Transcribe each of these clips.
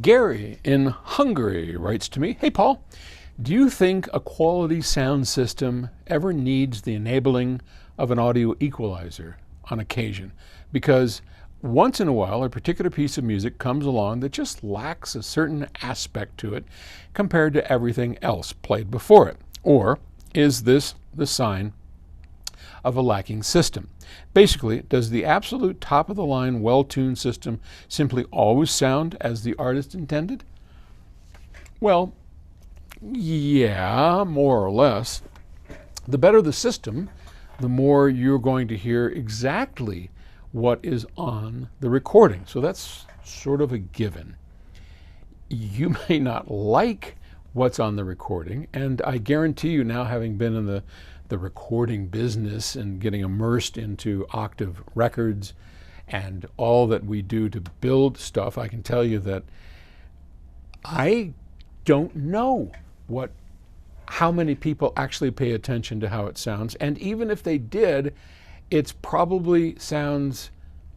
Gary in Hungary writes to me, "Hey Paul, do you think a quality sound system ever needs the enabling of an audio equalizer on occasion? Because once in a while a particular piece of music comes along that just lacks a certain aspect to it compared to everything else played before it. Or is this the sign of a lacking system? Basically, does the absolute top of the line well-tuned system simply always sound as the artist intended?" Well, yeah, more or less. The better the system, the more you're going to hear exactly what is on the recording. So that's sort of a given. You may not like what's on the recording, and I guarantee you now, having been in the recording business and getting immersed into Octave records and all that we do to build stuff, I can tell you that I don't know how many people actually pay attention to how it sounds. And even if they did, it's probably sounds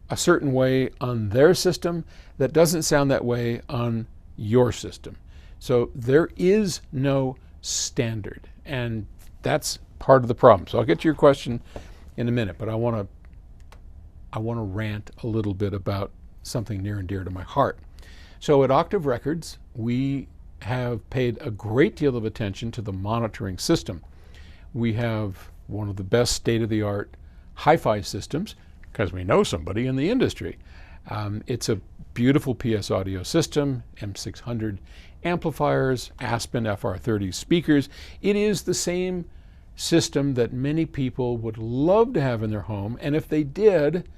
a certain way on their system that doesn't sound that way on your system. So there is no standard, and that's part of the problem. So I'll get to your question in a minute, but I want to rant a little bit about something near and dear to my heart. So at Octave Records, we have paid a great deal of attention to the monitoring system. We have one of the best state-of-the-art hi-fi systems because we know somebody in the industry. It's a beautiful PS audio system, M600 amplifiers, Aspen FR30 speakers. It is the same system that many people would love to have in their home, and if they did,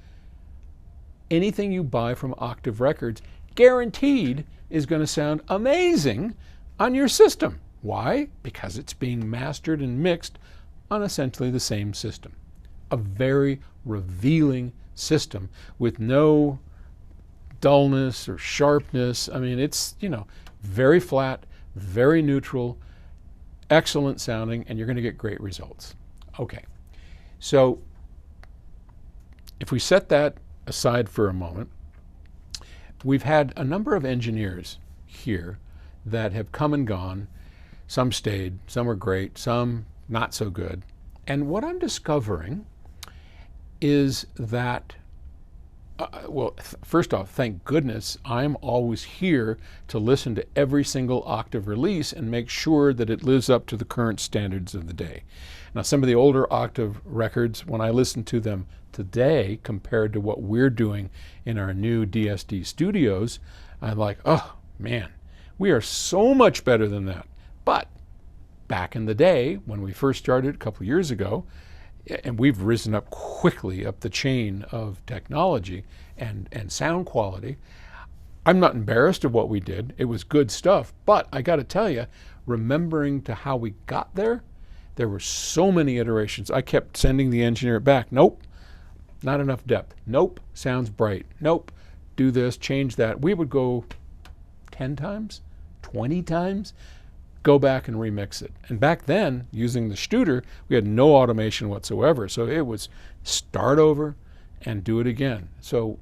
anything you buy from Octave Records guaranteed is going to sound amazing on your system. Why? Because it's being mastered and mixed on essentially the same system. A very revealing system with no dullness or sharpness. I mean, it's, very flat, very neutral, excellent sounding, and you're going to get great results. Okay, so if we set that aside for a moment, we've had a number of engineers here that have come and gone. Some stayed, some were great, some not so good. And what I'm discovering is that, first off, thank goodness I'm always here to listen to every single Octave release and make sure that it lives up to the current standards of the day. Now, some of the older Octave records, when I listen to them today compared to what we're doing in our new DSD studios, I'm like, oh man, we are so much better than that. But back in the day, when we first started a couple years ago, and we've risen up quickly up the chain of technology and sound quality, I'm not embarrassed of what we did. It was good stuff. But I got to tell you, remembering to how we got there, there were so many iterations. I kept sending the engineer back. Nope, not enough depth. Nope, sounds bright. Nope, do this, change that. We would go 10 times, 20 times, go back and remix it. And back then, using the Studer, we had no automation whatsoever. So it was start over and do it again. So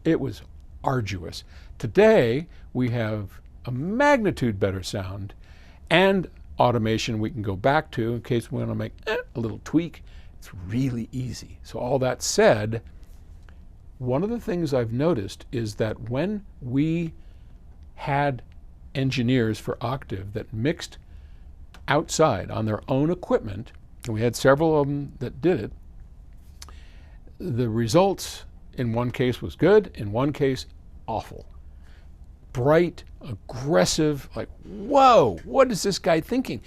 it was arduous. Today, we have a magnitude better sound and automation we can go back to in case we want to make a little tweak. It's really easy. So all that said, one of the things I've noticed is that when we had engineers for Octave that mixed outside on their own equipment, and we had several of them that did it, the results in one case was good, in one case awful. Bright, aggressive, like, whoa, what is this guy thinking?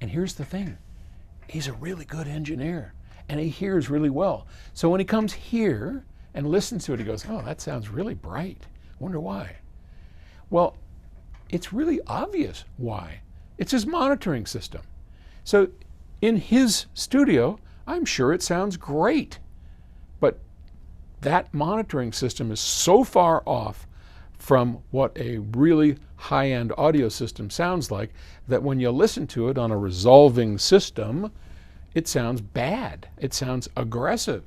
And here's the thing, he's a really good engineer and he hears really well. So when he comes here and listens to it, he goes, oh, that sounds really bright. Wonder why? Well, it's really obvious why. It's his monitoring system. So in his studio, I'm sure it sounds great, but that monitoring system is so far off from what a really high-end audio system sounds like that when you listen to it on a resolving system, it sounds bad. It sounds aggressive,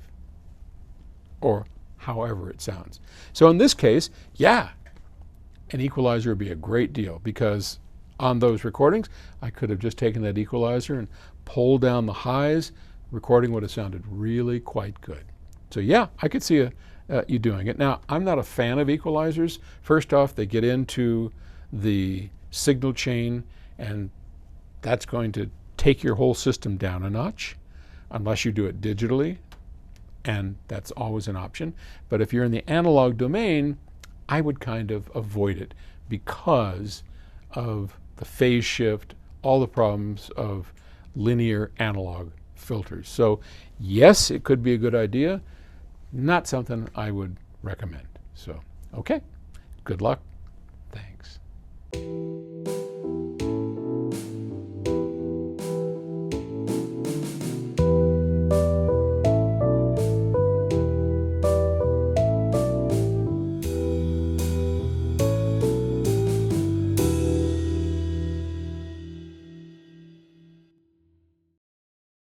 or however it sounds. So in this case, yeah, an equalizer would be a great deal, because on those recordings, I could have just taken that equalizer and pulled down the highs. Recording would have sounded really quite good. So yeah, I could see you doing it. Now, I'm not a fan of equalizers. First off, they get into the signal chain, and that's going to take your whole system down a notch, unless you do it digitally, and that's always an option. But if you're in the analog domain, I would kind of avoid it because of the phase shift, all the problems of linear analog filters. So yes, it could be a good idea, not something I would recommend. So, okay, good luck. Thanks.